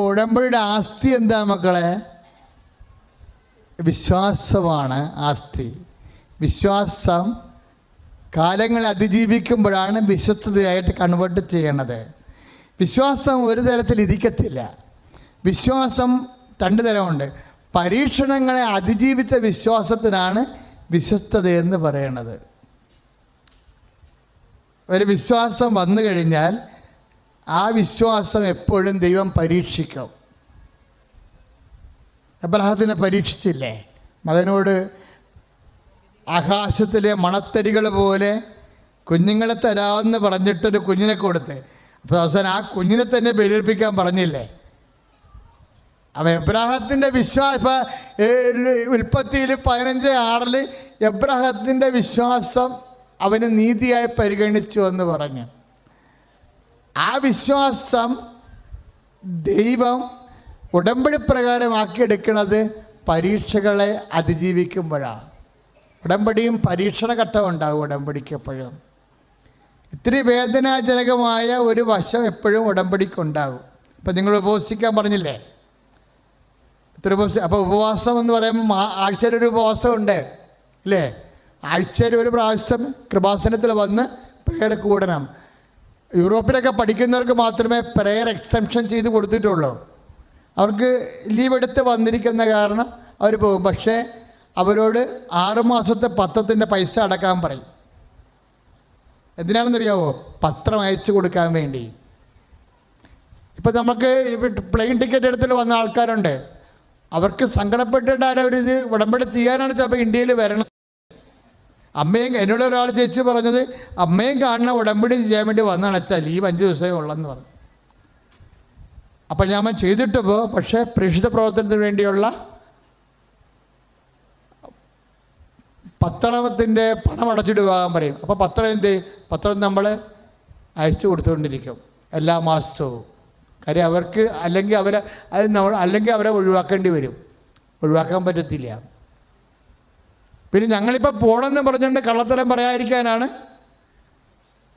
ഉടമ്പടിയുടെ ആസ്തി എന്താ മക്കളെ? വിശ്വാസമാണ് ആസ്തി. വിശ്വാസം കാലങ്ങളെ അതിജീവിക്കുമ്പോഴാണ് വിശ്വസ്തതയായിട്ട് കൺവേർട്ട് ചെയ്യണത്. വിശ്വാസം ഒരു തരത്തിൽ ഇരിക്കത്തില്ല. വിശ്വാസം രണ്ട് തരമുണ്ട്. പരീക്ഷണങ്ങളെ അതിജീവിച്ച വിശ്വാസത്തിനാണ് വിശ്വസ്തതയെന്ന് പറയണത്. ഒരു വിശ്വാസം വന്നു കഴിഞ്ഞാൽ ആ വിശ്വാസം എപ്പോഴും ദൈവം പരീക്ഷിക്കും. അബ്രഹാത്തിനെ പരീക്ഷിച്ചില്ലേ? മകനോട് ആകാശത്തിലെ മണത്തരികൾ പോലെ കുഞ്ഞുങ്ങളെ തരാമെന്ന് പറഞ്ഞിട്ടൊരു കുഞ്ഞിനെ കൊടുത്ത്, അപ്പോൾ അവസാനം ആ കുഞ്ഞിനെ തന്നെ ബലിയർപ്പിക്കാൻ പറഞ്ഞില്ലേ? അപ്പം എബ്രാഹത്തിൻ്റെ വിശ്വാസം ഉൽപ്പത്തിയിൽ 15:6 എബ്രാഹത്തിൻ്റെ വിശ്വാസം അവന് നീതിയായി പരിഗണിച്ചു എന്ന് പറഞ്ഞു. ആ വിശ്വാസം ദൈവം ഉടമ്പടി പ്രകാരമാക്കിയെടുക്കുന്നത് പരീക്ഷകളെ അതിജീവിക്കുമ്പോഴാണ്. ഉടമ്പടിയും പരീക്ഷണ ഘട്ടമുണ്ടാകും. ഉടമ്പടിക്ക് എപ്പോഴും ഇത്തിരി വേദനാജനകമായ ഒരു വശം എപ്പോഴും ഉടമ്പടിക്കുണ്ടാകും. ഇപ്പം നിങ്ങൾ ഉപവസിക്കാൻ പറഞ്ഞില്ലേ? അപ്പോൾ ഉപവാസം എന്ന് പറയുമ്പോൾ ആഴ്ചയിൽ ഒരു ഉപവാസം ഉണ്ട് അല്ലേ? ആഴ്ചയിൽ ഒരു പ്രാവശ്യം കൃപാസനത്തിൽ വന്ന് പ്രേയർ കൂടണം. യൂറോപ്പിലൊക്കെ പഠിക്കുന്നവർക്ക് മാത്രമേ പ്രേയർ എക്സംഷൻ ചെയ്ത് കൊടുത്തിട്ടുള്ളൂ. അവർക്ക് ലീവ് എടുത്ത് വന്നിരിക്കുന്ന കാരണം അവർ പോകും. പക്ഷേ അവരോട് 6 മാസത്തെ പത്രത്തിൻ്റെ പൈസ അടക്കാൻ പറയും. എന്തിനാണെന്നറിയാവോ? പത്രം അയച്ചു കൊടുക്കാൻ വേണ്ടി. ഇപ്പം നമുക്ക് പ്ലെയിൻ ടിക്കറ്റ് എടുത്തിട്ട് വന്ന ആൾക്കാരുണ്ട്. അവർക്ക് സങ്കടപ്പെട്ടിട്ട് അവരിത് ഉടമ്പടി ചെയ്യാനാണ് ചിലപ്പോൾ ഇന്ത്യയിൽ വരണം. അമ്മയും എന്നോട് ഒരാൾ ചേച്ചി പറഞ്ഞത്, അമ്മയും കാണുന്ന ഉടമ്പടി ചെയ്യാൻ വേണ്ടി വന്നതാണ് അച്ഛാ, ലീവ് 5 ദിവസമേ ഉള്ളെന്ന് പറഞ്ഞു. അപ്പം ഞാൻ ചെയ്തിട്ട് പോ, പക്ഷേ പ്രേക്ഷിത പ്രവർത്തനത്തിന് വേണ്ടിയുള്ള പത്രത്തിൻ്റെ പണം അടച്ചിട്ട് പോകാൻ പറയും. അപ്പോൾ പത്രം നമ്മൾ അയച്ചു കൊടുത്തുകൊണ്ടിരിക്കും എല്ലാ മാസവും. കാര്യം അവർക്ക് അല്ലെങ്കിൽ അവരെ ഒഴിവാക്കേണ്ടി വരും. ഒഴിവാക്കാൻ പറ്റത്തില്ല. പിന്നെ ഞങ്ങളിപ്പോൾ പോകണമെന്ന് പറഞ്ഞുകൊണ്ട് കള്ളത്തരം പറയാതിരിക്കാനാണ്.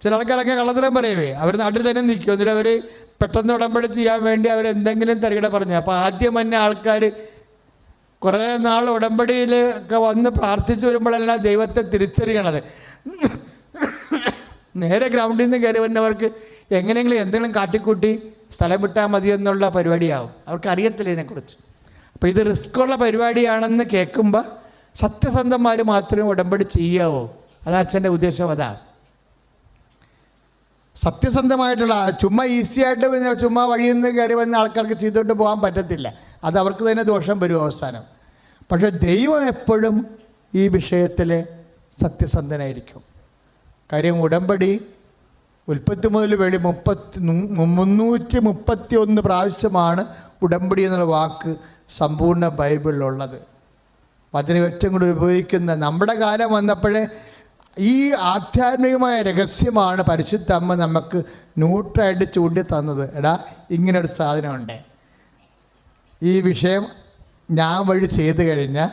ചില ആൾക്കാരൊക്കെ കള്ളത്തരം പറയുവേ, അവർ നാട്ടിൽ തന്നെ നിൽക്കും. എന്നിട്ട് അവർ പെട്ടെന്ന് ഉടമ്പടി ചെയ്യാൻ വേണ്ടി അവരെന്തെങ്കിലും തരികിട പറഞ്ഞു. അപ്പോൾ ആദ്യം തന്നെ ആൾക്കാർ കുറേ നാൾ ഉടമ്പടിയിലൊക്കെ വന്ന് പ്രാർത്ഥിച്ചു വരുമ്പോഴെല്ലാം ദൈവത്തെ തിരിച്ചറിയണത്. നേരെ ഗ്രൗണ്ടിൽ നിന്ന് കയറി വരുന്നവർക്ക് എങ്ങനെയെങ്കിലും എന്തെങ്കിലും കാട്ടിക്കൂട്ടി സ്ഥലം വിട്ടാൽ മതി എന്നുള്ള പരിപാടിയാവും. അവർക്ക് അറിയത്തില്ല ഇതിനെക്കുറിച്ച്. അപ്പോൾ ഇത് റിസ്ക്കുള്ള പരിപാടിയാണെന്ന് കേൾക്കുമ്പോൾ സത്യസന്ധന്മാർ മാത്രമേ ഉടമ്പടി ചെയ്യാവൂ. അതാ അച്ഛൻ്റെ ഉദ്ദേശം. അതാണ് സത്യസന്ധമായിട്ടുള്ള. ചുമ്മാ ഈസിയായിട്ട് ചുമ്മാ വഴിയിൽ നിന്ന് കയറി വന്ന ആൾക്കാർക്ക് ചെയ്തുകൊണ്ട് പോകാൻ പറ്റത്തില്ല. അത് അവർക്ക് തന്നെ ദോഷം വരും അവസാനം. പക്ഷേ ദൈവം എപ്പോഴും ഈ വിഷയത്തിൽ സത്യസന്ധനായിരിക്കും. കാര്യം ഉടമ്പടി ഉൽപ്പത്തി മുതൽ 331 പ്രാവശ്യമാണ് ഉടമ്പടി എന്നുള്ള വാക്ക് സമ്പൂർണ്ണ ബൈബിളിലുള്ളത്. അതിന് ഏറ്റവും കൂടി ഉപയോഗിക്കുന്ന നമ്മുടെ കാലം വന്നപ്പോഴേ ഈ ആധ്യാത്മികമായ രഹസ്യമാണ് പരിശുദ്ധ അമ്മ നമുക്ക് ന്യൂട്രായിട്ട് ചൂണ്ടി തന്നത്. എടാ, ഇങ്ങനൊരു സാധനമുണ്ട്. ഈ വിഷയം ഞാൻ വഴി ചെയ്തു കഴിഞ്ഞാൽ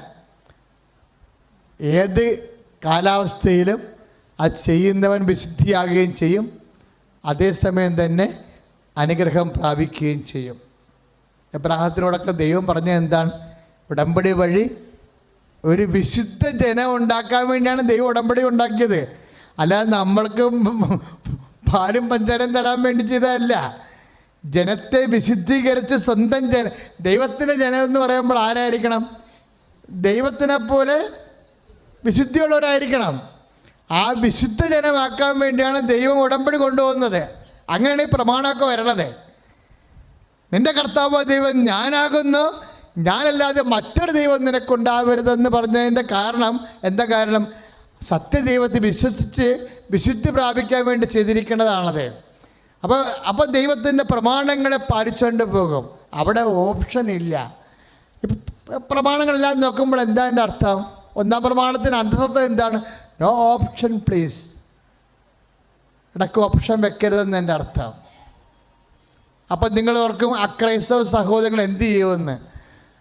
ഏത് കാലാവസ്ഥയിലും അത് ചെയ്യുന്നവൻ വിശുദ്ധിയാകുകയും ചെയ്യും, അതേസമയം തന്നെ അനുഗ്രഹം പ്രാപിക്കുകയും ചെയ്യും. എബ്രാഹത്തിനോടൊക്കെ ദൈവം പറഞ്ഞത് എന്താണ്? ഉടമ്പടി വഴി ഒരു വിശുദ്ധ ജനം ഉണ്ടാക്കാൻ വേണ്ടിയാണ് ദൈവം ഉടമ്പടി ഉണ്ടാക്കിയത്. അല്ലാതെ നമ്മൾക്ക് പാലും പഞ്ചാരം തരാൻ വേണ്ടി ചെയ്തതല്ല. ജനത്തെ വിശുദ്ധീകരിച്ച് സ്വന്തം ദൈവത്തിൻ്റെ ജനം എന്ന് പറയുമ്പോൾ ആരായിരിക്കണം? ദൈവത്തിനെ പോലെ വിശുദ്ധിയുള്ളവരായിരിക്കണം. ആ വിശുദ്ധ ജനമാക്കാൻ വേണ്ടിയാണ് ദൈവം ഉടമ്പടി കൊണ്ടുപോകുന്നത്. അങ്ങനെയാണ് ഈ പ്രമാണമൊക്കെ വരണത്. നിന്റെ കർത്താവ് ദൈവം ഞാനാകുന്നു, ഞാനല്ലാതെ മറ്റൊരു ദൈവം നിനക്കുണ്ടാവരുതെന്ന് പറഞ്ഞതിൻ്റെ കാരണം എന്താ? കാരണം സത്യദൈവത്തെ വിശ്വസിച്ച് വിശുദ്ധി പ്രാപിക്കാൻ വേണ്ടി ചെയ്തിരിക്കുന്നതാണത്. അപ്പോൾ ദൈവത്തിൻ്റെ പ്രമാണങ്ങളെ പാലിച്ചുകൊണ്ട് പോകും. അവിടെ ഓപ്ഷൻ ഇല്ല. പ്രമാണങ്ങളെല്ലാം നോക്കുമ്പോൾ എന്താ എൻ്റെ അർത്ഥം? 1-ാം പ്രമാണത്തിന് അന്തസത്ത എന്താണ്? No option please. ഇടയ്ക്ക് ഓപ്ഷൻ വെക്കരുതെന്ന് എൻ്റെ അർത്ഥം. അപ്പം നിങ്ങൾ ഓർക്കും അക്രൈസ്തവ സഹോദരങ്ങൾ എന്ത് ചെയ്യുമെന്ന്.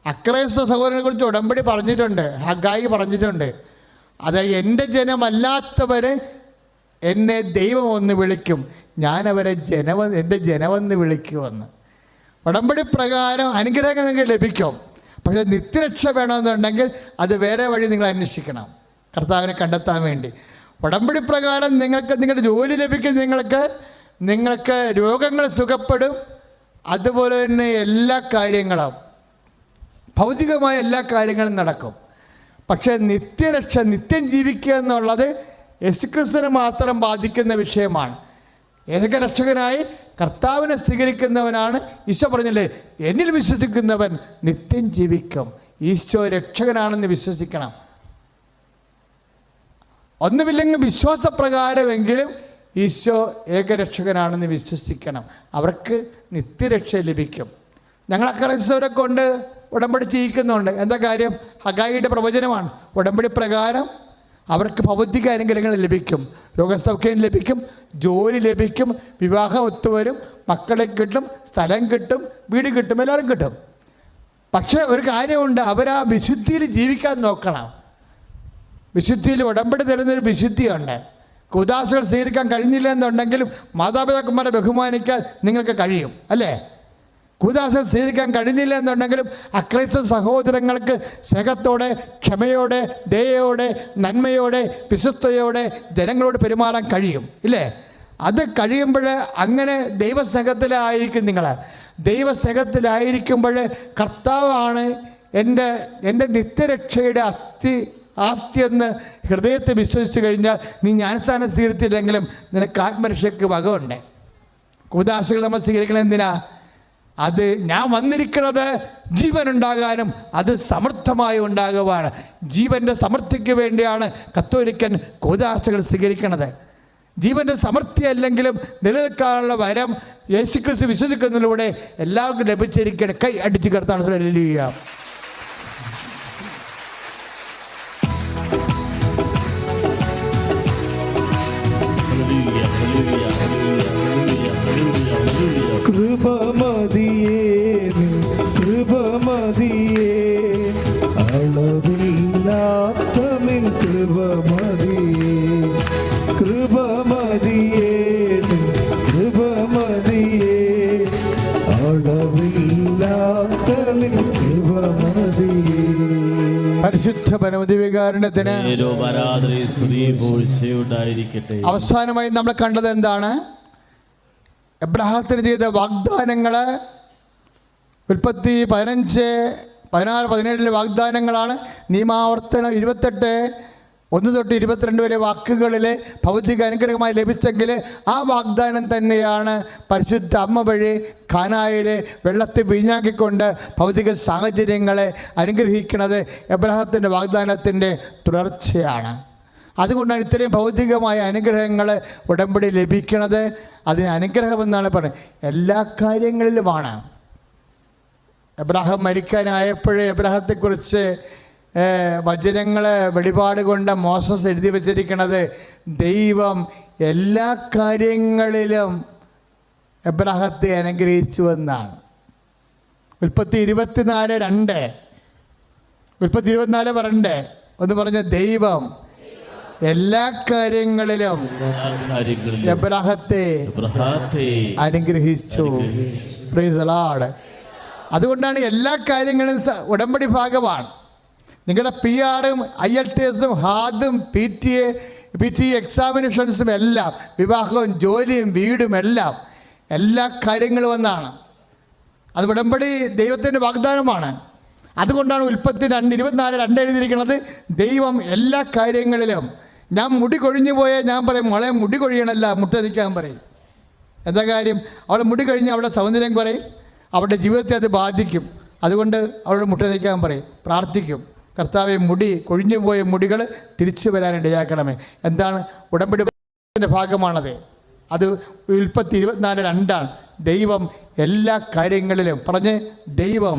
അക്രൈസ്തവ സഹോദരനെ കുറിച്ച് ഉടമ്പടി പറഞ്ഞിട്ടുണ്ട്, ഹഗ്ഗായി പറഞ്ഞിട്ടുണ്ട്. അതായത് എൻ്റെ ജനമല്ലാത്തവർ എന്നെ ദൈവം ഒന്ന് വിളിക്കും, ഞാനവരെ എൻ്റെ ജനമെന്ന് വിളിക്കുമെന്ന്. ഉടമ്പടി പ്രകാരം അനുഗ്രഹം നിങ്ങൾക്ക് ലഭിക്കും. പക്ഷേ നിത്യരക്ഷ വേണമെന്നുണ്ടെങ്കിൽ അത് വേറെ വഴി നിങ്ങൾ അന്വേഷിക്കണം, കർത്താവിനെ കണ്ടെത്താൻ വേണ്ടി. ഉടമ്പടി പ്രകാരം നിങ്ങൾക്ക് നിങ്ങളുടെ ജോലി ലഭിക്കും, നിങ്ങൾക്ക് രോഗങ്ങൾ സുഖപ്പെടും, അതുപോലെ തന്നെ എല്ലാ കാര്യങ്ങളും ഭൗതികമായ എല്ലാ കാര്യങ്ങളും നടക്കും. പക്ഷേ നിത്യരക്ഷ, നിത്യം ജീവിക്കുക എന്നുള്ളത് യേശുക്രിസ്തുവിനെ മാത്രം ബാധിക്കുന്ന വിഷയമാണ്. ഏകരക്ഷകനായി കർത്താവിനെ സ്വീകരിക്കുന്നവനാണ്. ഈശോ പറഞ്ഞില്ലേ, എന്നിൽ വിശ്വസിക്കുന്നവൻ നിത്യം ജീവിക്കും. ഈശോ രക്ഷകനാണെന്ന് വിശ്വസിക്കണം. ഒന്നുമില്ലെങ്കിൽ വിശ്വാസപ്രകാരമെങ്കിലും ഈശോ ഏകരക്ഷകനാണെന്ന് വിശ്വസിക്കണം. അവർക്ക് നിത്യരക്ഷ ലഭിക്കും. ഞങ്ങൾ ക്രൈസ്തവരെ കൊണ്ട് ഉടമ്പടി ചെയ്യിക്കുന്നുണ്ട്. എന്താ കാര്യം? ഹഗായിയുടെ പ്രവചനമാണ്. ഉടമ്പടി പ്രകാരം അവർക്ക് ഭൗതിക അനുഗ്രഹങ്ങൾ ലഭിക്കും, രോഗസൗഖ്യം ലഭിക്കും, ജോലി ലഭിക്കും, വിവാഹം ഒത്തുവരും, മക്കളെ കിട്ടും, സ്ഥലം കിട്ടും, വീട് കിട്ടും, എല്ലാവരും കിട്ടും. പക്ഷേ ഒരു കാര്യമുണ്ട്, അവരാ വിശുദ്ധിയിൽ ജീവിക്കാൻ നോക്കണം. വിശുദ്ധിയിൽ ഉടമ്പടി തരുന്നൊരു വിശുദ്ധിയുണ്ട്. കുദാശകൾ സ്വീകരിക്കാൻ കഴിഞ്ഞില്ല എന്നുണ്ടെങ്കിലും മാതാപിതാക്കന്മാരെ ബഹുമാനിക്കാൻ നിങ്ങൾക്ക് കഴിയും, അല്ലേ? കുദാശകൾ സ്വീകരിക്കാൻ കഴിഞ്ഞില്ല എന്നുണ്ടെങ്കിലും അക്രൈസ്തവ സഹോദരങ്ങൾക്ക് സ്നേഹത്തോടെ, ക്ഷമയോടെ, ദയയോടെ, നന്മയോടെ, വിശ്വസ്തയോടെ ജനങ്ങളോട് പെരുമാറാൻ കഴിയും, ഇല്ലേ? അത് കഴിയുമ്പോൾ അങ്ങനെ ദൈവസ്നേഹത്തിലായിരിക്കും നിങ്ങൾ. ദൈവസ്നേഹത്തിലായിരിക്കുമ്പോൾ കർത്താവാണ് എൻ്റെ നിത്യരക്ഷയുടെ ആസ്തിയെന്ന് ഹൃദയത്തെ വിശ്വസിച്ച് കഴിഞ്ഞാൽ നീ ജ്ഞാനസ്നാനം സ്വീകരിച്ചില്ലെങ്കിലും നിനക്ക് ആത്മരക്ഷയ്ക്ക് വകയുണ്ട്. കൂദാശകൾ നമ്മൾ സ്വീകരിക്കണം. എന്തിനാ? അത് ഞാൻ വന്നിരിക്കുന്നത് ജീവനുണ്ടാകാനും അത് സമൃദ്ധമായി ഉണ്ടാകുവാണ്. ജീവൻ്റെ സമൃദ്ധിക്ക് വേണ്ടിയാണ് കത്തോലിക്കൻ കൂദാശകൾ സ്വീകരിക്കുന്നത്. ജീവൻ്റെ സമൃദ്ധി അല്ലെങ്കിലും നിലനിൽക്കാനുള്ള വരം യേശുക്രിസ്തു വിശ്വസിക്കുന്നതിലൂടെ എല്ലാവർക്കും ലഭിച്ചിരിക്കണം. കൈ അടിച്ച് കർത്താൻ ഹല്ലേലൂയ. കൃപമതിയേ കൃപമതിയേ അളവില്ലാത്ത നിൻ കൃപമതിയേ കൃപമതിയേ കൃപമതിയേ അളവില്ലാത്ത നിൻ കൃപമതിയേ. പരിശുദ്ധ പരമദിവ്യകാരുണ്യത്തിന് അവസാനമായി നമ്മൾ കണ്ടത് എന്താണ്? എബ്രാഹത്തിന് ചെയ്ത വാഗ്ദാനങ്ങൾ ഉൽപ്പത്തി 15, 16, 17 വാഗ്ദാനങ്ങളാണ്. നിയമാവർത്തനം 28, 1 തൊട്ട് 22 വരെ വാക്കുകളിൽ ഭൗതിക അനുഗ്രഹമായി ലഭിച്ചെങ്കിൽ ആ വാഗ്ദാനം തന്നെയാണ് പരിശുദ്ധ അമ്മ വഴി കാനായിലെ വെള്ളത്തിൽ വീഞ്ഞാക്കിക്കൊണ്ട് ഭൗതിക സാഹചര്യങ്ങളെ അനുഗ്രഹിക്കുന്നത്. എബ്രാഹത്തിൻ്റെ വാഗ്ദാനത്തിൻ്റെ തുടർച്ചയാണ്. അതുകൊണ്ടാണ് ഇത്രയും ഭൗതികമായ അനുഗ്രഹങ്ങൾ ഉടമ്പടി ലഭിക്കുന്നത്. അതിന് അനുഗ്രഹമെന്നാണ് പറയുന്നത്. എല്ലാ കാര്യങ്ങളിലുമാണ്. എബ്രാഹാം മരിക്കാനായപ്പോഴേ എബ്രാഹത്തെക്കുറിച്ച് വചനങ്ങൾ വെളിപാട് കൊണ്ട് മോസസ് എഴുതി വച്ചിരിക്കുന്നത് ദൈവം എല്ലാ കാര്യങ്ങളിലും എബ്രാഹത്തെ അനുഗ്രഹിച്ചുവെന്നാണ്. ഉൽപ്പത്തി 24:2 ഉൽപ്പത്തി 24:2 ഒന്ന് പറഞ്ഞ ദൈവം എല്ലാ കാര്യങ്ങളിലും എബ്രാഹത്തെ അനുഗ്രഹിച്ചു. Praise the Lord. അതുകൊണ്ടാണ് എല്ലാ കാര്യങ്ങളും ഉടമ്പടി ഭാഗമാണ്. നിങ്ങളുടെ PR-ഉം IELTS-ഉം ഹാദും PT എക്സാമിനേഷൻസും എല്ലാം, വിവാഹവും ജോലിയും വീടും എല്ലാം എല്ലാ കാര്യങ്ങളും ഒന്നാണ്. അത് ഉടമ്പടി ദൈവത്തിൻ്റെ വാഗ്ദാനമാണ്. അതുകൊണ്ടാണ് ഉൽപ്പത്തി 24:2 എഴുതിയിരിക്കുന്നത് ദൈവം എല്ലാ കാര്യങ്ങളിലും. ഞാൻ മുടി കൊഴിഞ്ഞു പോയാൽ ഞാൻ പറയും മോളെ മുടി കൊഴിയണല്ല, മുട്ടതിക്കാൻ പറയും. എന്താ കാര്യം? അവളെ മുടി കഴിഞ്ഞ് അവളുടെ സൗന്ദര്യം കുറയും, അവളുടെ ജീവിതത്തെ അത് ബാധിക്കും. അതുകൊണ്ട് അവളുടെ മുട്ടതിക്കാൻ പറയും, പ്രാർത്ഥിക്കും, കർത്താവെ മുടി കൊഴിഞ്ഞു പോയ മുടികൾ തിരിച്ചു വരാനിടയാക്കണമേ. എന്താണ്? ഉടമ്പടിയുടെ ഭാഗമാണത്. അത് ഉൽപ്പത്തി 24:2 ദൈവം എല്ലാ കാര്യങ്ങളിലും പറഞ്ഞ് ദൈവം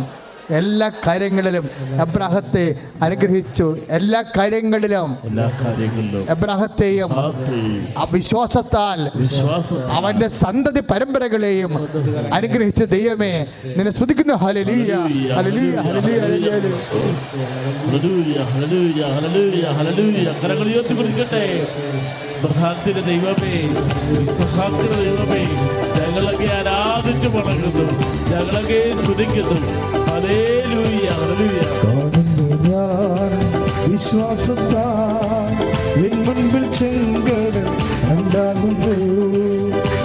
എല്ലാ കാര്യങ്ങളിലും എബ്രാഹത്തെ അനുഗ്രഹിച്ചു. എല്ലാ കാര്യങ്ങളിലും എബ്രാഹത്തെയും വിശ്വാസത്താൽ അവന്റെ സന്തതി പരമ്പരകളെയും അനുഗ്രഹിച്ച ദൈവമേ നിന്നെ സ്തുതിക്കുന്നു. Hallelujah hallelujah hallelujah hallelujah hallelujah hallelujah. കരങ്ങൾ ഉയർത്തി കൊടുക്കട്ടെ. ദൈവമേ, ദൈവമേ ഞങ്ങളൊക്കെ ആരാധിച്ചു വണങ്ങുന്നു, ഞങ്ങളൊക്കെ സ്തുതിക്കുന്നു. Hallelujah, hallelujah. കാണുന്നു ഞാൻ വിശ്വാസത്താൽ എൻ മുൻപിൽ ചെങ്കടൽ ഉണ്ടാകുന്നു.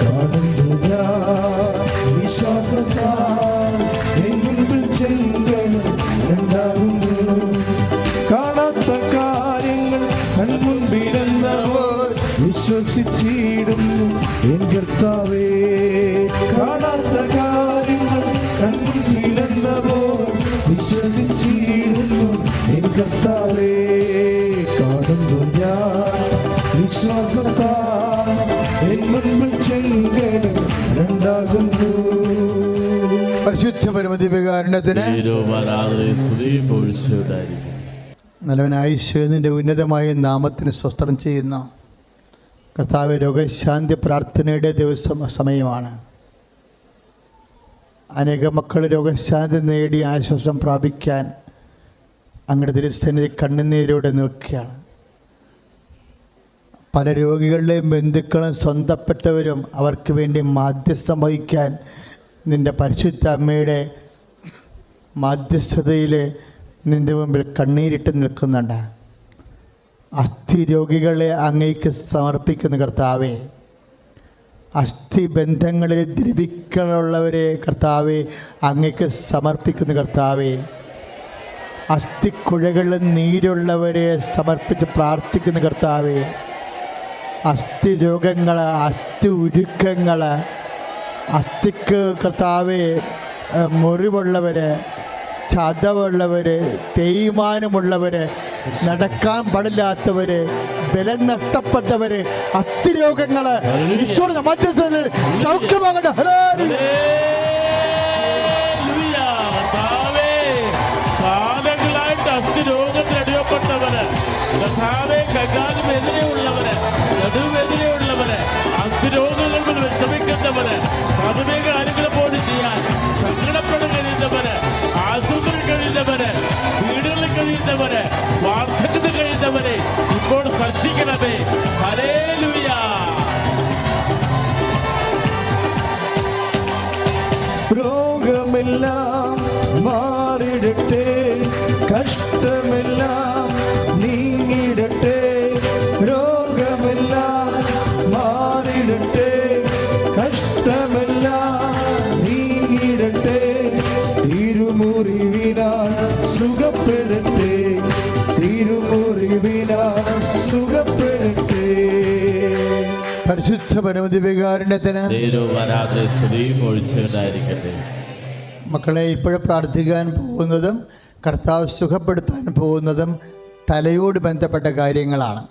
കാണുന്നു ഞാൻ വിശ്വാസത്താൽ എൻ മുൻപിൽ ചെങ്കടൽ ഉണ്ടാകുന്നു. കാണാത്ത കാര്യങ്ങൾ കൺമുൻപിലെന്നവർ വിശ്വസിച്ചിടുന്നു എൻ കർത്താവേ. കാണാത്ത കാര്യങ്ങൾ കൺമുൻപിലെന്നവർ വിശ്വസിച്ചിടുന്നു എൻ കർത്താവേ. കാണുന്നു ഞാൻ വിശ്വാസത്താൽ എൻ മുൻപിൽ ചെങ്കടൽ ഉണ്ടാകുന്നു. പരിശുദ്ധ പരമദിവ്യകാരുണ്യത്തിന് നല്ലവനായ ഈശോയുടെ ഉന്നതമായ നാമത്തിന് സ്വസ്ത്രം ചെയ്യുന്ന കർത്താവ് രോഗശാന്തി പ്രാർത്ഥനയുടെ സമയമാണ്. അനേക മക്കൾ രോഗശാന്തി നേടി ആശ്വാസം പ്രാപിക്കാൻ അങ്ങയുടെ തിരുസന്നിധി കണ്ണുനീരോടെ നിൽക്കുകയാണ്. പല രോഗികളുടെയും ബന്ധുക്കളും സ്വന്തപ്പെട്ടവരും അവർക്ക് വേണ്ടി മാധ്യസ്ഥം വഹിക്കാൻ നിൻ്റെ പരിശുദ്ധ അമ്മയുടെ മാധ്യസ്ഥതയിൽ നിൻ്റെ മുമ്പിൽ കണ്ണീരിട്ട് നിൽക്കുന്നുണ്ട്. അസ്ഥി രോഗികളെ അങ്ങേക്ക് സമർപ്പിക്കുന്ന കർത്താവേ, അസ്ഥി ബന്ധങ്ങളിൽ ദ്രവിക്കലുള്ളവരെ കർത്താവെ അങ്ങേക്ക് സമർപ്പിക്കുന്ന കർത്താവെ, അസ്ഥിക്കുഴകളിൽ നീരുള്ളവരെ സമർപ്പിച്ച് പ്രാർത്ഥിക്കുന്ന കർത്താവെ, അസ്ഥി രോഗങ്ങൾ, അസ്ഥി ഉരുക്കങ്ങൾ, അസ്ഥിക്ക് കർത്താവെ മുറിവുള്ളവർ, ചതവുള്ളവർ, തേയ്മാനമുള്ളവർ, നടക്കാൻ പാടില്ലാത്തവർ, ബലം നഷ്ടപ്പെട്ടവർ, അസ്ഥിരോഗങ്ങൾ ഈശോയുടെ മധ്യത്തിൽ സൗഖ്യമാകട്ടെ. കാലങ്ങളായിട്ട് അസ്ഥിരോഗത്തിന് അടിയപ്പെട്ടവര്, കൈകാലുമെതിരെയുള്ളവര്, നടുവെതിരെയുള്ളവര്, അസ്ഥിരോഗങ്ങൾ വിഷമിക്കുന്നവര്, പ്രാഥമിക കാര്യങ്ങൾ പോലും ചെയ്യാൻ സങ്കടപ്പെടാൻ കഴിയുന്നവര്, ആശുപത്രി കഴിയുന്നവര്, വീടുകളിൽ കഴിയുന്നവര്, വാർദ്ധക്യത്തിൽ കഴിയുന്നവരെ ഇപ്പോൾ സ്പർശിക്കണമേ. ഹല്ലേലൂയ. രോഗമെല്ലാം മാറിടട്ടെ, കഷ്ടമെല്ലാം നീങ്ങിടട്ടെ. രോഗമെല്ലാം മാറിടട്ടെ, കഷ്ടമെല്ലാം നീങ്ങിടട്ടെ. തിരുമുറിവിനാൽ സുഖപ്പെടട്ടെ, തിരുമുറിവിനാൽ സുഖപ്പെടട്ടെ. പരിശുദ്ധ പരമദിവ്യകാരുണ്യത്തിന് മക്കളെ ഇപ്പോഴും പ്രാർത്ഥിക്കാൻ പോകുന്നതും കർത്താവ് സുഖപ്പെടുത്താൻ പോകുന്നതും തലയോട് ബന്ധപ്പെട്ട കാര്യങ്ങളാണ്.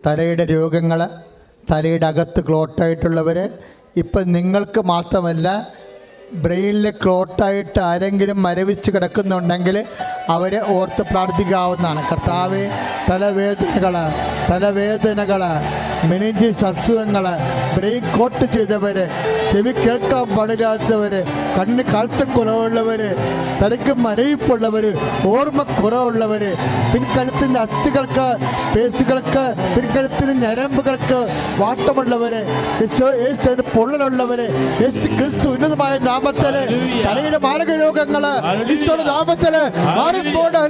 തലയുടെ രോഗങ്ങൾ, തലയുടെ അകത്ത് ക്ലോട്ടായിട്ടുള്ളവർ, ഇപ്പം നിങ്ങൾക്ക് മാത്രമല്ല ബ്രെയിനിൽ ക്ലോട്ടായിട്ട് ആരെങ്കിലും മരവിച്ച് കിടക്കുന്നുണ്ടെങ്കിൽ അവരെ ഓർത്ത് പ്രാർത്ഥിക്കാവുന്നതാണ്. കർത്താവെ, തലവേദനകൾ, മെനിഞ്ചിസ് അസുഖങ്ങൾ, ബ്രെയിൻ കോട്ട് ചെയ്തവർ, ചെവി കേൾക്കാൻ പാടില്ലാത്തവർ, കണ്ണ് കാഴ്ചക്കുറവുള്ളവർ, തലയ്ക്ക് മരവിപ്പുള്ളവർ, ഓർമ്മക്കുറവുള്ളവർ, പിൻകഴുത്തിൻ്റെ അസ്ഥികൾക്ക്, പേശികൾക്ക്, പിൻകഴുത്തിന് ഞരമ്പുകൾക്ക് വാട്ടമുള്ളവർ, യേശുവിന് പൊള്ളലുള്ളവർ, യേശു ക്രിസ്തു ഉന്നതമായ നാമത്തിൽ തലയുടെ മാരക രോഗങ്ങൾ ഈശോയുടെ നാമത്തിൽ മാറിപ്പോടേ.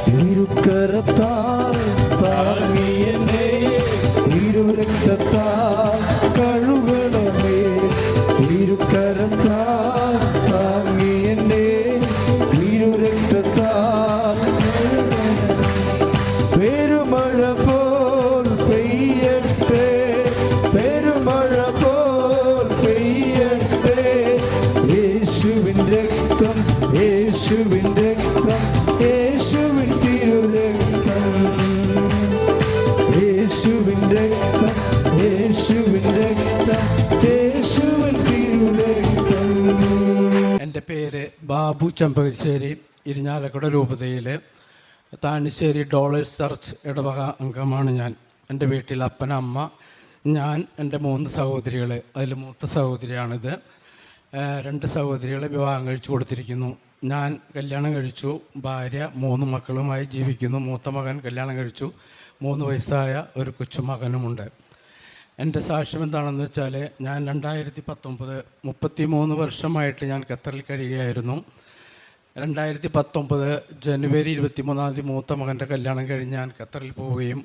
തിരുക്കരത്താൽ താങ്ങി എന്നെ, തിരുരക്തത്താൽ കഴുകണമേ. തിരുക്കരത്താൽ താങ്ങി എന്നെ, തിരുരക്തത്താൽ പെരുമഴ പോൽ പെയ്യട്ടെ, പെരുമഴ പോൽ പെയ്യട്ടെ. യേശുവിൻ രക്തം, യേശുവിൻ രക്തം, യേശുവിൻ തിരുരക്തം, യേശുവിൻ രക്തം, യേശുവിൻ രക്തം, യേശുവിൻ തിരുരക്തം. എൻ്റെ പേര് ബാബു ചമ്പകശ്ശേരി, ഇരിഞ്ഞാലക്കുട രൂപതയിൽ താണിശ്ശേരി ഡോളേഴ്സ് ചർച്ച് ഇടവക അംഗമാണ് ഞാൻ. എൻ്റെ വീട്ടിൽ അപ്പൻ, അമ്മ, ഞാൻ, എൻ്റെ 3 സഹോദരികൾ. അതിൽ മൂത്ത സഹോദരിയാണിത്. 2 സഹോദരികളെ വിവാഹം കഴിച്ചു കൊടുത്തിരിക്കുന്നു. ഞാൻ കല്യാണം കഴിച്ചു. ഭാര്യ 3 മക്കളുമായി ജീവിക്കുന്നു. മൂത്ത മകൻ കല്യാണം കഴിച്ചു. 3 വയസ്സായ ഒരു കൊച്ചുമകനുമുണ്ട്. എൻ്റെ സാക്ഷ്യം എന്താണെന്ന് വെച്ചാൽ, ഞാൻ 2019 33 വർഷമായിട്ട് ഞാൻ ഖത്തറിൽ കഴിയുകയായിരുന്നു. 2019 ജനുവരി 23 മൂത്ത മകൻ്റെ കല്യാണം കഴിഞ്ഞ് ഞാൻ ഖത്തറിൽ പോവുകയും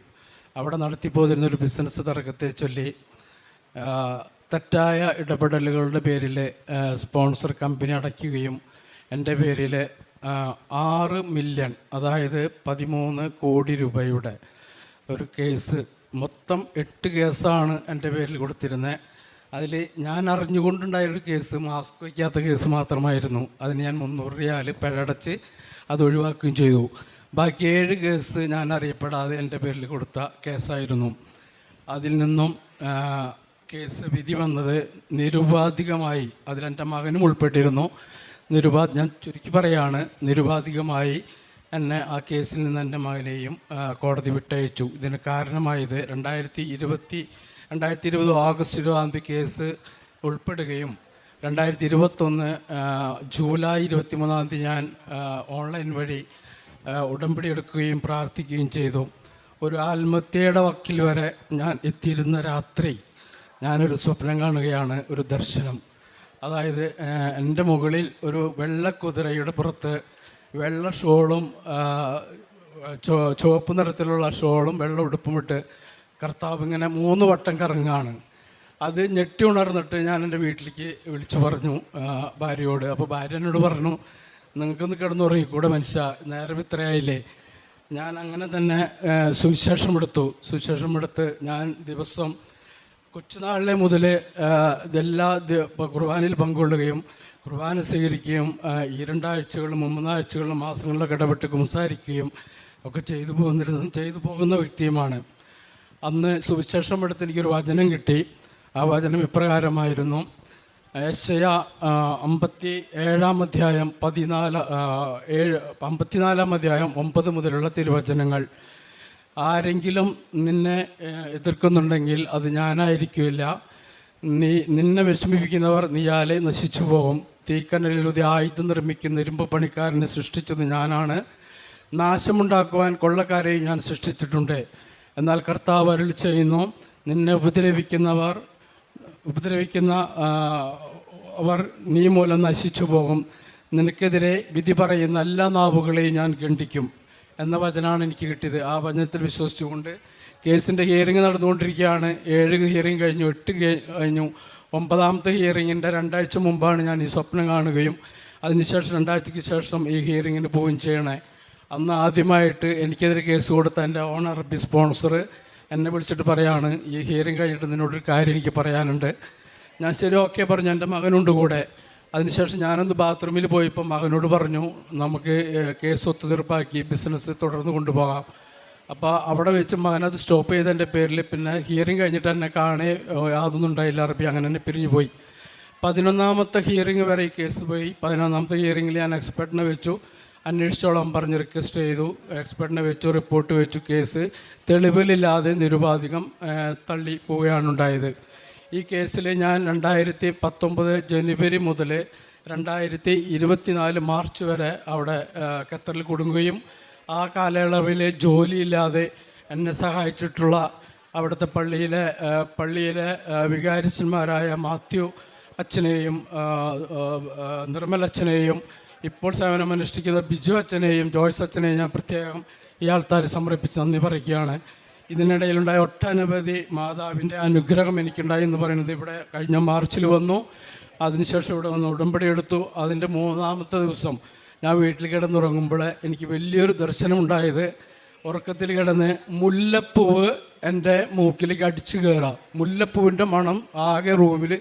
അവിടെ നടത്തിപ്പോതിരുന്നൊരു ബിസിനസ് തർക്കത്തെ ചൊല്ലി തെറ്റായ ഇടപെടലുകളുടെ പേരിൽ സ്പോൺസർ കമ്പനി അടയ്ക്കുകയും എൻ്റെ പേരിൽ 6 മില്യൺ, അതായത് 13 കോടി രൂപയുടെ ഒരു കേസ്, മൊത്തം 8 കേസാണ് എൻ്റെ പേരിൽ കൊടുത്തിരുന്നത്. അതിൽ ഞാൻ അറിഞ്ഞുകൊണ്ടുണ്ടായൊരു കേസ് മാസ്ക് വയ്ക്കാത്ത കേസ് മാത്രമായിരുന്നു. അതിന് ഞാൻ 300 റിയാൽ പിഴടച്ച് അത് ഒഴിവാക്കുകയും ചെയ്തു. ബാക്കി 7 കേസ് ഞാൻ അറിയപ്പെടാതെ എൻ്റെ പേരിൽ കൊടുത്ത കേസായിരുന്നു. അതിൽ നിന്നും കേസ് വിധി വന്നത് നിരുപാധികമായി, അതിലെൻ്റെ മകനും ഉൾപ്പെട്ടിരുന്നു. ഞാൻ ചുരുക്കി പറയാണ്, നിരുപാധികമായി എന്നെ ആ കേസിൽ നിന്ന് എൻ്റെ മകനെയും കോടതി വിട്ടയച്ചു. ഇതിന് കാരണമായത് 2020 ഓഗസ്റ്റ് 20 കേസ് ഉൾപ്പെടുകയും 2021 ജൂലൈ 23 ഞാൻ ഓൺലൈൻ വഴി ഉടമ്പടി എടുക്കുകയും പ്രാർത്ഥിക്കുകയും ചെയ്തു. ഒരു ആത്മഹത്യയുടെ വക്കിൽ വരെ ഞാൻ എത്തിയിരുന്ന രാത്രി ഞാനൊരു സ്വപ്നം കാണുകയാണ്, ഒരു ദർശനം. അതായത് എൻ്റെ മുകളിൽ ഒരു വെള്ളക്കുതിരയുടെ പുറത്ത് വെള്ള ഷോളും ചുവപ്പ് നിറത്തിലുള്ള ഷോളും വെള്ള ഉടുപ്പുമിട്ട് കർത്താവ് ഇങ്ങനെ 3 വട്ടം കറങ്ങാണ്. അത് ഞെട്ടി ഉണർന്നിട്ട് ഞാൻ എൻ്റെ വീട്ടിലേക്ക് വിളിച്ചു പറഞ്ഞു ഭാര്യയോട്. അപ്പോൾ ഭാര്യ എന്നോട് പറഞ്ഞു, നിങ്ങൾക്കൊന്ന് കിടന്നുറങ്ങിക്കൂടെ മനുഷ്യ, നേരം ഇത്രയായില്ലേ. ഞാൻ അങ്ങനെ തന്നെ സുവിശേഷമെടുത്ത് ഞാൻ ദിവസം കൊച്ചുനാളിലെ മുതൽ കുർബാനയിൽ പങ്കുകൊള്ളുകയും കുർബാന സ്വീകരിക്കുകയും 2 ആഴ്ചകളിലും 3 ആഴ്ചകളിലും മാസങ്ങളിലൊക്കെ ഇടപെട്ട് സംസാരിക്കുകയും ഒക്കെ ചെയ്തു പോകുന്ന വ്യക്തിയുമാണ്. അന്ന് സുവിശേഷമെടുത്ത് എനിക്കൊരു വചനം കിട്ടി. ആ വചനം ഇപ്രകാരമായിരുന്നു: യെശയ്യാ 57 അധ്യായം 54 അധ്യായം 9 മുതലുള്ള തിരുവചനങ്ങൾ. ആരെങ്കിലും നിന്നെ എതിർക്കുന്നുണ്ടെങ്കിൽ അത് ഞാനായിരിക്കില്ല. നിന്നെ വിഷമിപ്പിക്കുന്നവർ നീയാലെ നശിച്ചു പോകും. തീക്കനലിലൂടെ ആയുധം നിർമ്മിക്കുന്ന ഇരുമ്പ് പണിക്കാരനെ സൃഷ്ടിച്ചത് ഞാനാണ്. നാശമുണ്ടാക്കുവാൻ കൊള്ളക്കാരെയും ഞാൻ സൃഷ്ടിച്ചിട്ടുണ്ട്. എന്നാൽ കർത്താവ് അരുളി ചെയ്യുന്നു, നിന്നെ അവർ നീ മൂലം നശിച്ചു പോകും. നിനക്കെതിരെ വിധി പറയുന്ന എല്ലാ നാവുകളെയും ഞാൻ ഖണ്ഡിക്കും എന്ന വചനമാണ് എനിക്ക് കിട്ടിയത്. ആ വചനത്തിൽ വിശ്വസിച്ചുകൊണ്ട് കേസിൻ്റെ ഹിയറിംഗ് നടന്നുകൊണ്ടിരിക്കുകയാണ്. 7 ഹിയറിംഗ് കഴിഞ്ഞു, 8 കഴിഞ്ഞു. 9ാമത്തെ ഹിയറിങ്ങിൻ്റെ 2 ആഴ്ച മുമ്പാണ് ഞാൻ ഈ സ്വപ്നം കാണുകയും അതിനുശേഷം 2 ആഴ്ചയ്ക്ക് ശേഷം ഈ ഹിയറിങ്ങിന് പോവുകയും ചെയ്യണേ. അന്ന് ആദ്യമായിട്ട് എനിക്കെതിരെ കേസ് കൊടുത്ത എൻ്റെ ഓണർ സ്പോൺസർ എന്നെ വിളിച്ചിട്ട് പറയാണ്, ഈ ഹിയറിംഗ് കഴിഞ്ഞിട്ട് നിന്നോടൊരു കാര്യം എനിക്ക് പറയാനുണ്ട്. ഞാൻ ശരി ഓക്കെ പറഞ്ഞു. എൻ്റെ മകനുണ്ട് കൂടെ. അതിനുശേഷം ഞാനൊന്ന് ബാത്റൂമിൽ പോയപ്പോൾ മകനോട് പറഞ്ഞു, നമുക്ക് കേസ് ഒത്തുതീർപ്പാക്കി ബിസിനസ് തുടർന്ന് കൊണ്ടുപോകാം. അപ്പോൾ അവിടെ വെച്ച് മകനത് സ്റ്റോപ്പ് ചെയ്തതിൻ്റെ പേരിൽ പിന്നെ ഹിയറിംഗ് കഴിഞ്ഞിട്ട് എന്നെ യാതൊന്നും ഉണ്ടായില്ല. അറബി അങ്ങനെ തന്നെ പിരിഞ്ഞു പോയി. 11ാമത്തെ ഹിയറിംഗ് വരെ ഈ കേസ് പോയി. 11ാമത്തെ ഹിയറിംഗിൽ ഞാൻ എക്സ്പെർട്ടിനെ വെച്ചു. അന്വേഷിച്ചോളം പറഞ്ഞ് റിക്വസ്റ്റ് ചെയ്തു. എക്സ്പെർട്ടിനെ വെച്ചു, റിപ്പോർട്ട് വെച്ചു. കേസ് തെളിവിലില്ലാതെ നിരുപാധികം തള്ളി പോവുകയാണ് ഉണ്ടായത്. ഈ കേസിൽ ഞാൻ 2019 ജനുവരി മുതൽ 2024 മാർച്ച് വരെ അവിടെ ഖത്തറിൽ കുടുങ്ങുകയും ആ കാലയളവിൽ ജോലിയില്ലാതെ എന്നെ സഹായിച്ചിട്ടുള്ള അവിടുത്തെ പള്ളിയിലെ വികാരിച്ചന്മാരായ മാത്യു അച്ഛനെയും നിർമ്മൽ അച്ഛനെയും ഇപ്പോൾ സേവനമനുഷ്ഠിക്കുന്ന ബിജു അച്ഛനെയും ജോയ്സ് അച്ഛനെയും ഞാൻ പ്രത്യേകം ഈ ആൾക്കാർ സമർപ്പിച്ച് നന്ദി പറയുകയാണ്. ഇതിനിടയിലുണ്ടായ ഒട്ടനവധി മാതാവിൻ്റെ അനുഗ്രഹം എനിക്കുണ്ടായി എന്ന് പറയുന്നത് ഇവിടെ കഴിഞ്ഞ മാർച്ചിൽ വന്നു. അതിനുശേഷം ഇവിടെ വന്ന് ഉടമ്പടി എടുത്തു. അതിൻ്റെ 3ാമത്തെ ദിവസം ഞാൻ വീട്ടിൽ കിടന്നുറങ്ങുമ്പോൾ എനിക്ക് വലിയൊരു ദർശനം ഉണ്ടായത്, ഉറക്കത്തിൽ കിടന്ന് മുല്ലപ്പൂവ് എൻ്റെ മൂക്കിലേക്ക് അടിച്ചു കയറാം. മുല്ലപ്പൂവിൻ്റെ മണം ആകെ റൂമിൽ.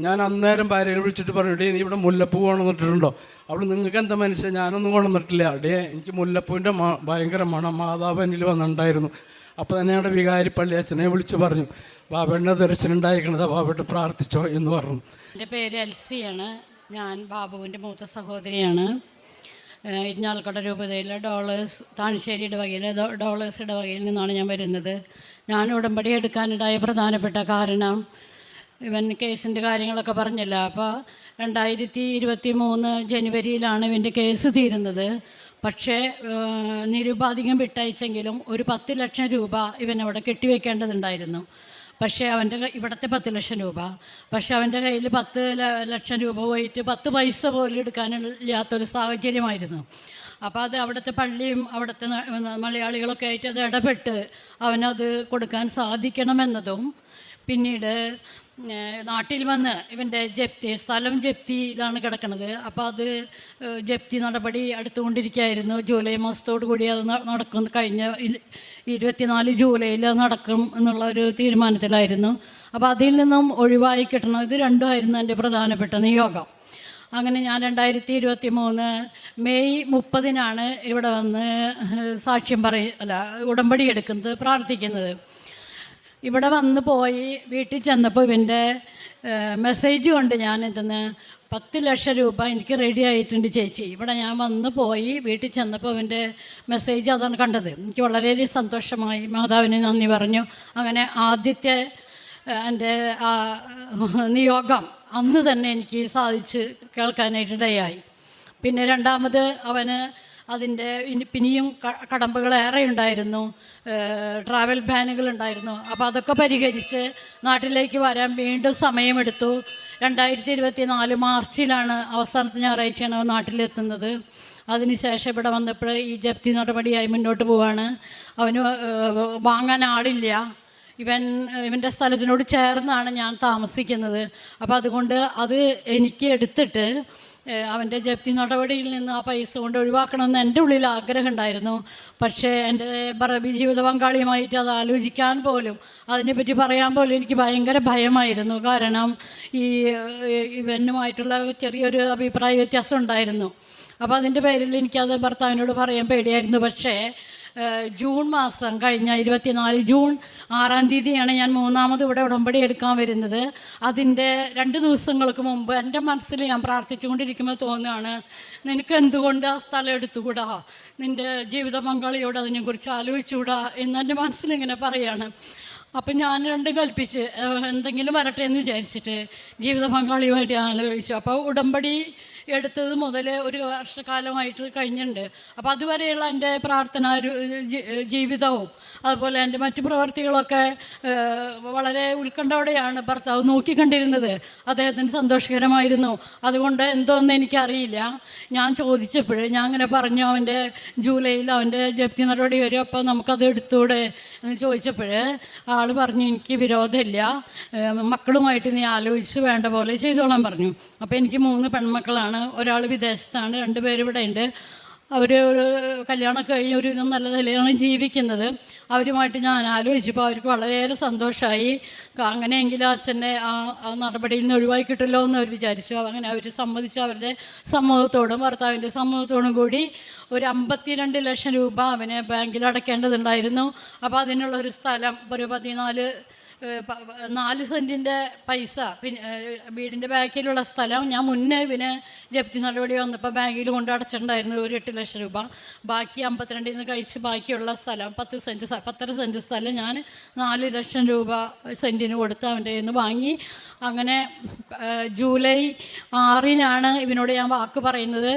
ഞാൻ അന്നേരം ഭാര്യയെ വിളിച്ചിട്ട് പറഞ്ഞിട്ട്, നീ ഇവിടെ മുല്ലപ്പൂ കൊണ്ടുവന്നിട്ടുണ്ടോ? അവിടെ നിങ്ങൾക്ക് എന്താ മനുഷ്യൻ, ഞാനൊന്നും കൊണ്ടുവന്നിട്ടില്ല. എനിക്ക് മുല്ലപ്പൂവിൻ്റെ ഭയങ്കര മണം മാതാവ് എന്നിൽ വന്നിട്ടുണ്ടായിരുന്നു. അപ്പോൾ തന്നെ അവിടെ വികാരി പള്ളി അച്ഛനെ വിളിച്ച് പറഞ്ഞു, ബാബയുടെ ദർശനം ഉണ്ടായിരിക്കണത്, ബാബയുടെ പ്രാർത്ഥിച്ചോ എന്ന് പറഞ്ഞു. എൻ്റെ പേര് എൽസിയാണ്. ഞാൻ ബാബുവിൻ്റെ മൂത്ത സഹോദരിയാണ്. ഇരിഞ്ഞാലക്കുട രൂപതയിലെ താണശ്ശേരി ഇടവകയിൽ നിന്നാണ് ഞാൻ വരുന്നത്. ഞാൻ ഉടമ്പടി എടുക്കാനുണ്ടായ പ്രധാനപ്പെട്ട കാരണം, ഇവൻ കേസിൻ്റെ കാര്യങ്ങളൊക്കെ പറഞ്ഞില്ല. അപ്പോൾ 2023 ജനുവരിയിലാണ് ഇവൻ്റെ കേസ് തീരുന്നത്. പക്ഷേ നിരുപാധികം വിട്ടയച്ചെങ്കിലും ഒരു 10 ലക്ഷം രൂപ ഇവനവിടെ കെട്ടിവെക്കേണ്ടതുണ്ടായിരുന്നു. പക്ഷേ ഇവിടുത്തെ 10 ലക്ഷം രൂപ, പക്ഷേ അവൻ്റെ കയ്യിൽ 10 ലക്ഷം രൂപ പോയിട്ട് 10 പൈസ പോലും എടുക്കാനില്ലാത്തൊരു സാഹചര്യമായിരുന്നു. അപ്പോൾ അത് അവിടുത്തെ പള്ളിയും അവിടുത്തെ മലയാളികളൊക്കെ ആയിട്ട് അത് ഇടപെട്ട് അവനത് കൊടുക്കാൻ സാധിക്കണമെന്നതും, പിന്നീട് നാട്ടിൽ വന്ന് ഇവൻ്റെ സ്ഥലം ജപ്തിയിലാണ് കിടക്കുന്നത്. അപ്പോൾ അത് ജപ്തി നടപടി എടുത്തുകൊണ്ടിരിക്കുകയായിരുന്നു. ജൂലൈ മാസത്തോടു കൂടി അത് നടക്കും, കഴിഞ്ഞ 24 ജൂലൈയിൽ നടക്കും എന്നുള്ള ഒരു തീരുമാനത്തിലായിരുന്നു. അപ്പോൾ അതിൽ നിന്നും ഒഴിവായി കിട്ടണം. ഇത് രണ്ടുമായിരുന്നു എൻ്റെ പ്രധാനപ്പെട്ട നിയോഗം. അങ്ങനെ ഞാൻ 2023 മെയ് 30 ഇവിടെ വന്ന് സാക്ഷ്യം ഉടമ്പടി എടുക്കുന്നത്, പ്രാർത്ഥിക്കുന്നത്. ഇവിടെ വന്ന് പോയി വീട്ടിൽ ചെന്നപ്പോൾ ഇവൻ്റെ മെസ്സേജ് കൊണ്ട് ഞാൻ ഇതിന് 10 ലക്ഷം രൂപ എനിക്ക് റെഡി ആയിട്ടുണ്ട് ചേച്ചി. ഇവിടെ ഞാൻ വന്ന് പോയി വീട്ടിൽ ചെന്നപ്പോൾ ഇവൻ്റെ മെസ്സേജ് അതാണ് കണ്ടത്. എനിക്ക് വളരെയധികം സന്തോഷമായി, മാതാവിന് നന്ദി പറഞ്ഞു. അങ്ങനെ ആദ്യത്തെ എൻ്റെ നിയോഗം അന്ന് തന്നെ എനിക്ക് സാധിച്ച് കേൾക്കാനായിട്ടിടയായി. പിന്നെ രണ്ടാമത് അവന് അതിൻ്റെ പിന്നെയും കടമ്പകളേറെ ഉണ്ടായിരുന്നു, ട്രാവൽ ബാനുകളുണ്ടായിരുന്നു. അപ്പോൾ അതൊക്കെ പരിഹരിച്ച് നാട്ടിലേക്ക് വരാൻ വീണ്ടും സമയമെടുത്തു. 2024 മാർച്ചിലാണ് അവസാനത്തെ ഞായറാഴ്ചയാണ് അവൻ നാട്ടിലെത്തുന്നത്. അതിനുശേഷം ഇവിടെ വന്നപ്പോൾ ഈ ജപ്തി നടപടിയായി മുന്നോട്ട് പോവാണ്. അവന് വാങ്ങാൻ ആളില്ല. ഇവൻ്റെ സ്ഥലത്തിനോട് ചേർന്നാണ് ഞാൻ താമസിക്കുന്നത്. അപ്പോൾ അതുകൊണ്ട് അത് എനിക്ക് എടുത്തിട്ട് അവൻ്റെ ജപ്തി നടപടിയിൽ നിന്ന് ആ പൈസ കൊണ്ട് ഒഴിവാക്കണമെന്ന് എൻ്റെ ഉള്ളിൽ ആഗ്രഹം ഉണ്ടായിരുന്നു. പക്ഷേ എൻ്റെ ജീവിത പങ്കാളിയുമായിട്ട് അത് ആലോചിക്കാൻ പോലും, അതിനെപ്പറ്റി പറയാൻ പോലും എനിക്ക് ഭയങ്കര ഭയമായിരുന്നു. കാരണം ഇവനുമായിട്ടുള്ള ചെറിയൊരു അഭിപ്രായ വ്യത്യാസം ഉണ്ടായിരുന്നു. അപ്പോൾ അതിൻ്റെ പേരിൽ എനിക്കത് ഭർത്താവിനോട് പറയാൻ പേടിയായിരുന്നു. പക്ഷേ ജൂൺ മാസം കഴിഞ്ഞ 24 ജൂൺ 6 ഞാൻ മൂന്നാമത് ഇവിടെ ഉടമ്പടി എടുക്കാൻ വരുന്നത്. അതിൻ്റെ 2 ദിവസങ്ങൾക്ക് മുമ്പ് എൻ്റെ മനസ്സിൽ ഞാൻ പ്രാർത്ഥിച്ചുകൊണ്ടിരിക്കുമ്പോൾ തോന്നുകയാണ്, നിനക്ക് എന്തുകൊണ്ട് ആ സ്ഥലം എടുത്തുകൂടാ, നിൻ്റെ ജീവിത പങ്കാളിയോട് അതിനെക്കുറിച്ച് ആലോചിച്ചുകൂടാ എന്നെൻ്റെ മനസ്സിലിങ്ങനെ പറയാണ്. അപ്പം ഞാൻ രണ്ടും കൽപ്പിച്ച് എന്തെങ്കിലും വരട്ടെ എന്ന് വിചാരിച്ചിട്ട് ജീവിത പങ്കാളിയുമായിട്ട് ആലോചിച്ചു. അപ്പോൾ ഉടമ്പടി എടുത്തത് മുതൽ ഒരു വർഷക്കാലമായിട്ട് കഴിഞ്ഞിട്ടുണ്ട്. അപ്പോൾ അതുവരെയുള്ള എൻ്റെ പ്രാർത്ഥന ജീവിതവും അതുപോലെ എൻ്റെ മറ്റു പ്രവർത്തികളൊക്കെ വളരെ ഉത്കണ്ഠയോടെയാണ് ഭർത്താവ് നോക്കിക്കണ്ടിരുന്നത്. അദ്ദേഹത്തിന് സന്തോഷകരമായിരുന്നു. അതുകൊണ്ട് എന്തോന്ന് എനിക്കറിയില്ല. ഞാൻ ചോദിച്ചപ്പോൾ ഞാൻ അങ്ങനെ പറഞ്ഞു, അവൻ്റെ ജൂലൈയിൽ അവൻ്റെ ജപ്തി നടപടി വരും, അപ്പോൾ നമുക്കത് എടുത്തൂടെ എന്ന് ചോദിച്ചപ്പോൾ ആൾ പറഞ്ഞു, എനിക്ക് വിരോധമില്ല, മക്കളുമായിട്ട് നീ ആലോചിച്ച് വേണ്ട പോലെ ചെയ്തോളാൻ പറഞ്ഞു. അപ്പോൾ എനിക്ക് 3 പെൺമക്കളാണ്. ഒരാൾ വിദേശത്താണ്, 2 പേര് ഇവിടെ ഉണ്ട്. അവർ ഒരു കല്യാണമൊക്കെ കഴിഞ്ഞ് ഒരു നല്ല നിലയാണ് ജീവിക്കുന്നത്. അവരുമായിട്ട് ഞാൻ ആലോചിച്ചപ്പോൾ അവർക്ക് വളരെയേറെ സന്തോഷമായി. അങ്ങനെയെങ്കിലും അച്ഛനെ ആ നടപടിയിൽ നിന്ന് ഒഴിവാക്കി കിട്ടുമല്ലോ എന്ന് അവർ വിചാരിച്ചു. അങ്ങനെ അവർ സമ്മതിച്ചു. അവരുടെ സമ്മതത്തോടും ഭർത്താവിൻ്റെ സമ്മതത്തോടും കൂടി ഒരു 52 ലക്ഷം രൂപ അവന് ബാങ്കിൽ അടയ്ക്കേണ്ടതുണ്ടായിരുന്നു. അപ്പോൾ അതിനുള്ളൊരു സ്ഥലം, ഒരു 4 സെൻറ്റിൻ്റെ പൈസ, പിന്നെ വീടിൻ്റെ ബാക്കിലുള്ള സ്ഥലം ഞാൻ മുന്നേ ഇവന് ജപ്തി നടപടി വന്നപ്പോൾ ബാങ്കിൽ കൊണ്ട് അടച്ചിട്ടുണ്ടായിരുന്നു ഒരു 8 ലക്ഷം രൂപ. ബാക്കി 52 നിന്ന് കഴിച്ച് ബാക്കിയുള്ള സ്ഥലം 10 സെൻറ്റ് സ്ഥലം ഞാൻ 4 ലക്ഷം രൂപ സെൻറ്റിന് കൊടുത്ത് അവൻ്റെ കയ്യിൽ നിന്ന് വാങ്ങി. അങ്ങനെ ജൂലൈ 6 ഇവനോട് ഞാൻ വാക്ക് പറയുന്നത്.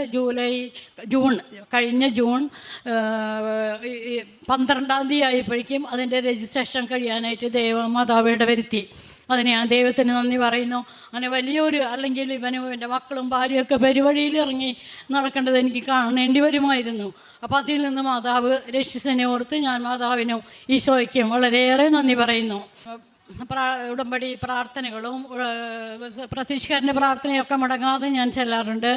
കഴിഞ്ഞ ജൂൺ 12 ആയപ്പോഴേക്കും അതിൻ്റെ രജിസ്ട്രേഷൻ കഴിയാനായിട്ട് മാതാവിയുടെ വരുത്തി. അതിന് ഞാൻ ദൈവത്തിന് നന്ദി പറയുന്നു. അങ്ങനെ വലിയൊരു, അല്ലെങ്കിൽ ഇവനും എൻ്റെ മക്കളും ഭാര്യയൊക്കെ പെരുവഴിയിൽ ഇറങ്ങി നടക്കേണ്ടത് എനിക്ക് കാണേണ്ടി വരുമായിരുന്നു. അപ്പോൾ അതിൽ നിന്ന് മാതാവ് രക്ഷിച്ചതിനെ ഓർത്ത് ഞാൻ മാതാവിനും ഈശോയ്ക്കും വളരെയേറെ നന്ദി പറയുന്നു. ഉടമ്പടി പ്രാർത്ഥനകളും പ്രത്യക്ഷക്കാരൻ്റെ പ്രാർത്ഥനയൊക്കെ മുടങ്ങാതെ ഞാൻ ചെല്ലാറുണ്ട്.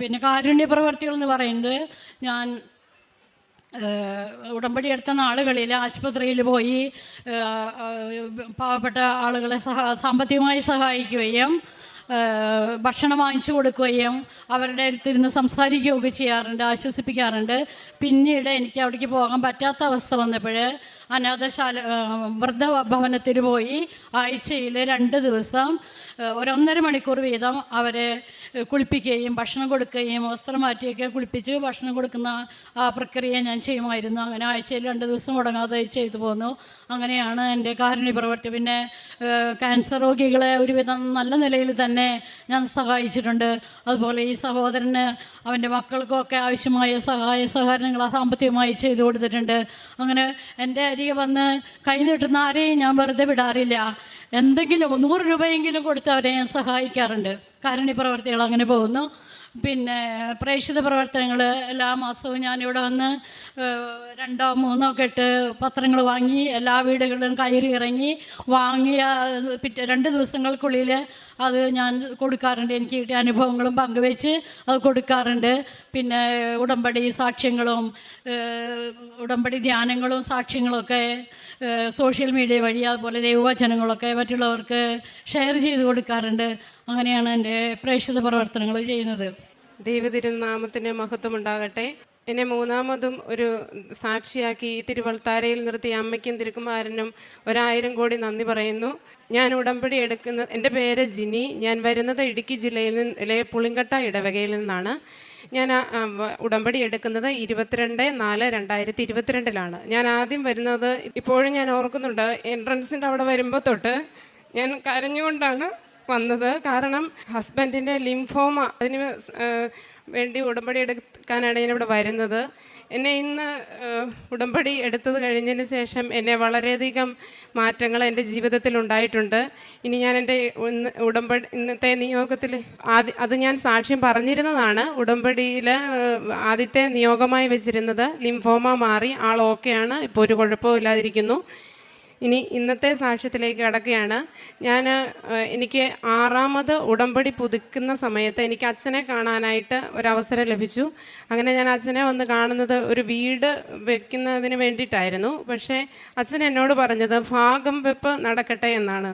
പിന്നെ കാരുണ്യ പ്രവർത്തികൾ എന്ന് പറയുന്നത്, ഞാൻ ഉടമ്പടി എടുത്ത നാളുകളിൽ ആശുപത്രിയിൽ പോയി പാവപ്പെട്ട ആളുകളെ സാമ്പത്തികമായി സഹായിക്കുകയും ഭക്ഷണം വാങ്ങിച്ചു കൊടുക്കുകയും അവരുടെ അടുത്തിരുന്ന് സംസാരിക്കുകയൊക്കെ ചെയ്യാറുണ്ട്, ആശ്വസിപ്പിക്കാറുണ്ട്. പിന്നീട് എനിക്ക് അവിടേക്ക് പോകാൻ പറ്റാത്ത അവസ്ഥ വന്നപ്പോൾ വൃദ്ധഭവനത്തിൽ പോയി ആഴ്ചയിൽ 2 ദിവസം 1.5 മണിക്കൂർ വീതം അവരെ കുളിപ്പിക്കുകയും ഭക്ഷണം കൊടുക്കുകയും വസ്ത്രം മാറ്റിയൊക്കെ കുളിപ്പിച്ച് ഭക്ഷണം കൊടുക്കുന്ന ആ പ്രക്രിയ ഞാൻ ചെയ്യുമായിരുന്നു. അങ്ങനെ ആഴ്ചയിൽ 2 ദിവസം മുടങ്ങാതെ ചെയ്തു പോന്നു. അങ്ങനെയാണ് എൻ്റെ കാരുണ്യ പ്രവർത്തി. പിന്നെ ക്യാൻസർ രോഗികളെ ഒരുവിധം നല്ല നിലയിൽ തന്നെ ഞാൻ സഹായിച്ചിട്ടുണ്ട്. അതുപോലെ ഈ സഹോദരന് അവൻ്റെ മക്കൾക്കൊക്കെ ആവശ്യമായ സഹായ സഹകരണങ്ങൾ സാമ്പത്തികമായി ചെയ്തു കൊടുത്തിട്ടുണ്ട്. അങ്ങനെ എൻ്റെ അരികെ വന്ന് കൈ നീട്ടുന്ന ആരെയും ഞാൻ വെറുതെ വിടാറില്ല. എന്തെങ്കിലും 100 രൂപയെങ്കിലും കൊടുത്ത് അവരെ ഞാൻ സഹായിക്കാറുണ്ട്. കാരുണ്യ പ്രവർത്തികൾ അങ്ങനെ പോകുന്നു. പിന്നെ പ്രേക്ഷിത പ്രവർത്തനങ്ങൾ എല്ലാ മാസവും ഞാനിവിടെ വന്ന് 2 or 3 കെട്ട് പത്രങ്ങൾ വാങ്ങി എല്ലാ വീടുകളിലും കയറി ഇറങ്ങി വാങ്ങിയ 2 ദിവസങ്ങൾക്കുള്ളിൽ അത് ഞാൻ കൊടുക്കാറുണ്ട്. എനിക്ക് കിട്ടിയ അനുഭവങ്ങളും പങ്കുവെച്ച് അത് കൊടുക്കാറുണ്ട്. പിന്നെ ഉടമ്പടി സാക്ഷ്യങ്ങളും ഉടമ്പടി ധ്യാനങ്ങളും സാക്ഷ്യങ്ങളൊക്കെ സോഷ്യൽ മീഡിയ വഴി അതുപോലെ ദൈവവചനങ്ങളൊക്കെ മറ്റുള്ളവർക്ക് ഷെയർ ചെയ്ത് കൊടുക്കാറുണ്ട്. അങ്ങനെയാണ് എൻ്റെ പ്രേക്ഷിത പ്രവർത്തനങ്ങൾ ചെയ്യുന്നത്. ദൈവതിരുനാമത്തിന് മഹത്വമുണ്ടാകട്ടെ. എന്നെ 3ാമതും ഒരു സാക്ഷിയാക്കി തിരുവൾത്താരയിൽ നിർത്തി അമ്മയ്ക്കും തിരുക്കുമാരനും 1000 കോടി നന്ദി പറയുന്നു. ഞാൻ ഉടമ്പടി എൻ്റെ പേര് ജിനി. ഞാൻ വരുന്നത് ഇടുക്കി ജില്ലയിലെ പുളിങ്കട്ട ഇടവകയിൽ നിന്നാണ്. ഞാൻ ഉടമ്പടി എടുക്കുന്നത് 22/4/2022 ഞാൻ ആദ്യം വരുന്നത്. ഇപ്പോഴും ഞാൻ ഓർക്കുന്നുണ്ട്, എൻട്രൻസിൻ്റെ അവിടെ വരുമ്പോൾ തൊട്ട് ഞാൻ കരഞ്ഞുകൊണ്ടാണ് വന്നത്. കാരണം ഹസ്ബൻഡിൻ്റെ ലിംഫോമ, അതിന് വേണ്ടി ഉടമ്പടി എടുക്കാനാണ് ഞാനിവിടെ വരുന്നത്. എന്നെ ഇന്ന് ഉടമ്പടി എടുത്തത് കഴിഞ്ഞതിന് ശേഷം എന്നെ വളരെയധികം മാറ്റങ്ങൾ എൻ്റെ ജീവിതത്തിൽ ഉണ്ടായിട്ടുണ്ട്. ഇനി ഞാൻ എൻ്റെ ഇന്നത്തെ നിയോഗത്തിൽ അത് ഞാൻ സാക്ഷ്യം പറഞ്ഞിരുന്നതാണ്. ഉടമ്പടിയിൽ ആദ്യത്തെ നിയോഗമായി വെച്ചിരുന്നത് ലിംഫോമ മാറി, ആൾ ഓക്കെയാണ്, ഇപ്പോൾ ഒരു കുഴപ്പവും ഇല്ലാതിരിക്കുന്നു. ഇനി ഇന്നത്തെ സാക്ഷ്യത്തിലേക്ക് കടക്കുകയാണ്. എനിക്ക് 6ാമത് ഉടമ്പടി പുതുക്കുന്ന സമയത്ത് എനിക്ക് അച്ഛനെ കാണാനായിട്ട് ഒരവസരം ലഭിച്ചു. അങ്ങനെ ഞാൻ അച്ഛനെ വന്ന് കാണുന്നത് ഒരു വീട് വെക്കുന്നതിന് വേണ്ടിയിട്ടായിരുന്നു. പക്ഷേ അച്ഛൻ എന്നോട് പറഞ്ഞത് ഭാഗം വെപ്പ് നടക്കട്ടെ എന്നാണ്.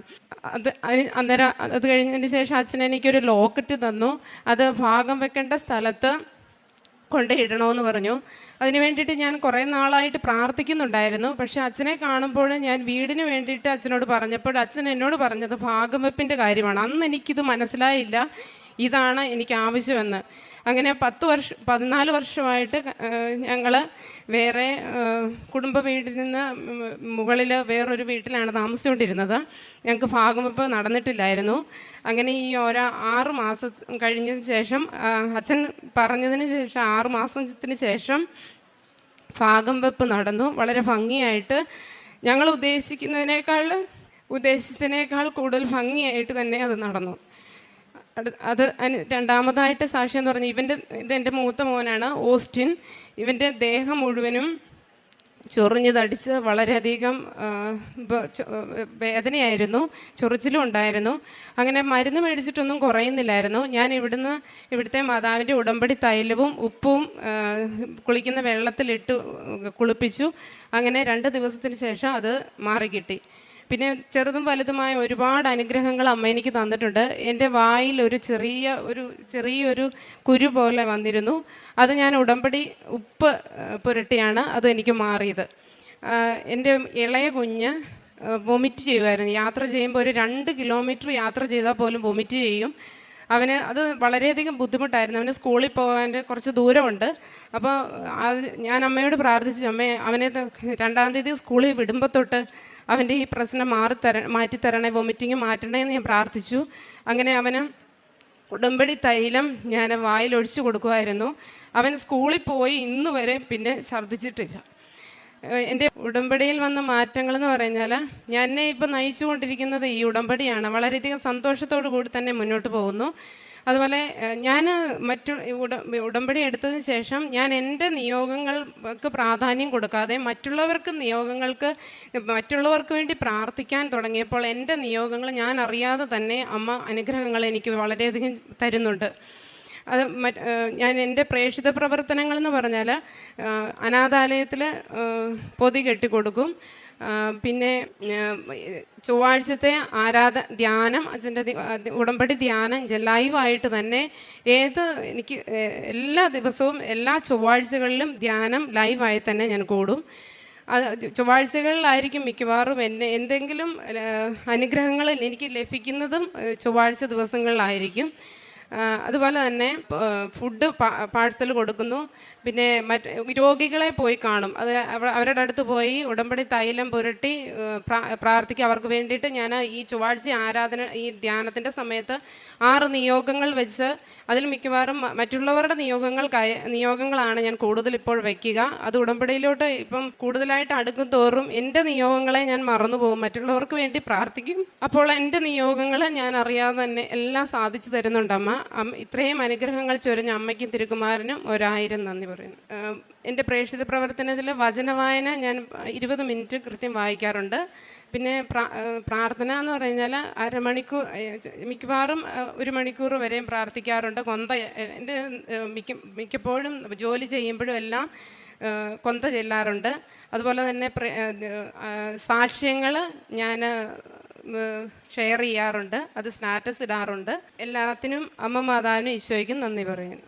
അന്നേരം അത് കഴിഞ്ഞതിന് ശേഷം അച്ഛൻ എനിക്കൊരു ലോക്കറ്റ് തന്നു. അത് ഭാഗം വെക്കേണ്ട സ്ഥലത്ത് കൊണ്ടിടണമെന്ന് പറഞ്ഞു. അതിന് വേണ്ടിയിട്ട് ഞാൻ കുറേ നാളായിട്ട് പ്രാർത്ഥിക്കുന്നുണ്ടായിരുന്നു. പക്ഷേ അച്ഛനെ കാണുമ്പോൾ ഞാൻ വീടിന് വേണ്ടിയിട്ട് അച്ഛനോട് പറഞ്ഞപ്പോൾ അച്ഛൻ എന്നോട് പറഞ്ഞത് ഭാഗം വെപ്പിൻ്റെ കാര്യമാണ്. അന്ന് എനിക്കിത് മനസ്സിലായില്ല, ഇതാണ് എനിക്ക് ആവശ്യമെന്ന്. അങ്ങനെ 14 വർഷമായിട്ട് ഞങ്ങൾ വേറെ കുടുംബ വീട്ടിൽ നിന്ന് മുകളിൽ വേറൊരു വീട്ടിലാണ് താമസിച്ചുകൊണ്ടിരുന്നത്. ഞങ്ങൾക്ക് ഭാഗവെപ്പ് നടന്നിട്ടില്ലായിരുന്നു. അങ്ങനെ ഈ 6 മാസം കഴിഞ്ഞതിന് ശേഷം അച്ഛൻ പറഞ്ഞതിന് ശേഷം 6 മാസത്തിന് ശേഷം ഭാഗം വെപ്പ് നടന്നു. വളരെ ഭംഗിയായിട്ട്, ഞങ്ങൾ ഉദ്ദേശിച്ചതിനേക്കാൾ കൂടുതൽ ഭംഗിയായിട്ട് തന്നെ അത് നടന്നു. അത് രണ്ടാമതായിട്ട് സാക്ഷ്യം എന്ന് പറഞ്ഞാൽ ഇതെൻ്റെ മൂത്ത മോനാണ്, ഓസ്റ്റിൻ. ഇവൻ്റെ ദേഹം മുഴുവനും ചൊറിഞ്ഞ് തടിച്ച് വളരെയധികം വേദനയായിരുന്നു, ചൊറിച്ചിലും ഉണ്ടായിരുന്നു. അങ്ങനെ മരുന്ന് മേടിച്ചിട്ടൊന്നും കുറയുന്നില്ലായിരുന്നു. ഞാൻ ഇവിടുത്തെ മാതാവിൻ്റെ ഉടമ്പടി തൈലവും ഉപ്പും കുളിക്കുന്ന വെള്ളത്തിലിട്ട് കുളിപ്പിച്ചു. അങ്ങനെ 2 ദിവസത്തിന് ശേഷം അത് മാറിക്കിട്ടി. പിന്നെ ചെറുതും വലുതുമായ ഒരുപാട് അനുഗ്രഹങ്ങൾ അമ്മ എനിക്ക് തന്നിട്ടുണ്ട്. എൻ്റെ വായിൽ ചെറിയൊരു കുരു പോലെ വന്നിരുന്നു. അത് ഞാൻ ഉടമ്പടി ഉപ്പ് പുരട്ടിയാണ് അത് എനിക്ക് മാറിയത്. എൻ്റെ ഇളയ കുഞ്ഞ് വൊമിറ്റ് ചെയ്യുമായിരുന്നു. യാത്ര ചെയ്യുമ്പോൾ ഒരു 2 കിലോമീറ്റർ യാത്ര ചെയ്താൽ പോലും വൊമിറ്റ് ചെയ്യും. അത് വളരെയധികം ബുദ്ധിമുട്ടായിരുന്നു. അവന് സ്കൂളിൽ പോകാൻ കുറച്ച് ദൂരമുണ്ട്. അപ്പോൾ ഞാൻ അമ്മയോട് പ്രാർത്ഥിച്ചു, അവനെ 2-ാം തീയതി സ്കൂളിൽ വിടുമ്പോൾ തൊട്ട് അവൻ്റെ ഈ പ്രശ്നം മാറ്റിത്തരണേ, വൊമിറ്റിങ് മാറ്റണേ എന്ന് ഞാൻ പ്രാർത്ഥിച്ചു. അങ്ങനെ അവന് ഉടമ്പടി തൈലം ഞാൻ വായിലൊഴിച്ചു കൊടുക്കുമായിരുന്നു. അവൻ സ്കൂളിൽ പോയി ഇന്ന് വരെ പിന്നെ ഛർദ്ദിച്ചിട്ടില്ല. എൻ്റെ ഉടമ്പടിയിൽ വന്ന മാറ്റങ്ങളെന്ന് പറഞ്ഞാൽ എന്നെ ഇപ്പം നയിച്ചുകൊണ്ടിരിക്കുന്നത് ഈ ഉടമ്പടിയാണ്. വളരെയധികം സന്തോഷത്തോടു കൂടി തന്നെ മുന്നോട്ട് പോകുന്നു. അതുപോലെ ഞാൻ ഉടമ്പടി എടുത്തതിന് ശേഷം ഞാൻ എൻ്റെ നിയോഗങ്ങൾക്ക് പ്രാധാന്യം കൊടുക്കാതെ മറ്റുള്ളവർക്ക് വേണ്ടി പ്രാർത്ഥിക്കാൻ തുടങ്ങിയപ്പോൾ എൻ്റെ നിയോഗങ്ങൾ ഞാൻ അറിയാതെ തന്നെ അമ്മ അനുഗ്രഹങ്ങൾ എനിക്ക് വളരെയധികം തരുന്നുണ്ട്. ഞാൻ എൻ്റെ പ്രേക്ഷിത പ്രവർത്തനങ്ങൾ എന്ന് പറഞ്ഞാൽ അനാഥാലയത്തിൽ പൊതി കെട്ടിക്കൊടുക്കും. പിന്നെ ചൊവ്വാഴ്ചത്തെ ധ്യാനം, അച്ഛൻ്റെ ഉടമ്പടി ധ്യാനം ലൈവായിട്ട് തന്നെ എനിക്ക് എല്ലാ ദിവസവും എല്ലാ ചൊവ്വാഴ്ചകളിലും ധ്യാനം ലൈവായി തന്നെ ഞാൻ കൂടും. ചൊവ്വാഴ്ചകളിലായിരിക്കും മിക്കവാറും എന്തെങ്കിലും അനുഗ്രഹങ്ങൾ എനിക്ക് ലഭിക്കുന്നതും ചൊവ്വാഴ്ച ദിവസങ്ങളിലായിരിക്കും. അതുപോലെ തന്നെ ഫുഡ് പാഴ്സൽ കൊടുക്കുന്നു. പിന്നെ രോഗികളെ പോയി കാണും. അത് അവരുടെ അടുത്ത് പോയി ഉടമ്പടി തൈലം പുരട്ടി പ്രാർത്ഥിക്കുക അവർക്ക് വേണ്ടിയിട്ട്. ഞാൻ ഈ ചൊവ്വാഴ്ച ഈ ധ്യാനത്തിൻ്റെ സമയത്ത് 6 നിയോഗങ്ങൾ വെച്ച് അതിൽ മിക്കവാറും മറ്റുള്ളവരുടെ നിയോഗങ്ങളാണ് ഞാൻ കൂടുതൽ ഇപ്പോൾ വയ്ക്കുക. അത് ഉടമ്പടിയിലോട്ട് ഇപ്പം കൂടുതലായിട്ട് അടുക്കും തോറും എൻ്റെ നിയോഗങ്ങളെ ഞാൻ മറന്നുപോകും, മറ്റുള്ളവർക്ക് വേണ്ടി പ്രാർത്ഥിക്കും. അപ്പോൾ എൻ്റെ നിയോഗങ്ങൾ ഞാൻ അറിയാതെ തന്നെ എല്ലാം സാധിച്ചു തരുന്നുണ്ട് അമ്മ. ഇത്രയും അനുഗ്രഹങ്ങൾ ചൊരിഞ്ഞ അമ്മയ്ക്കും തിരുക്കുമാരനും 1000 നന്ദി പറയുന്നു. എൻ്റെ പ്രേക്ഷിത പ്രവർത്തനത്തിൽ വചനവായന ഞാൻ 20 മിനിറ്റ് കൃത്യം വായിക്കാറുണ്ട്. പിന്നെ പ്രാർത്ഥന എന്ന് പറഞ്ഞാൽ അരമണിക്കൂർ, മിക്കവാറും 1 മണിക്കൂർ വരെയും പ്രാർത്ഥിക്കാറുണ്ട്. എൻ്റെ മിക്കപ്പോഴും ജോലി ചെയ്യുമ്പോഴും എല്ലാം കൊന്ത ചെല്ലാറുണ്ട്. അതുപോലെ തന്നെ സാക്ഷ്യങ്ങൾ ഞാൻ ഷെയർ ചെയ്യാറുണ്ട്, അത് സ്റ്റാറ്റസ് ഇടാറുണ്ട്. എല്ലാത്തിനും അമ്മ മാതാവിനും ഈശോയ്ക്കും നന്ദി പറയുന്നു.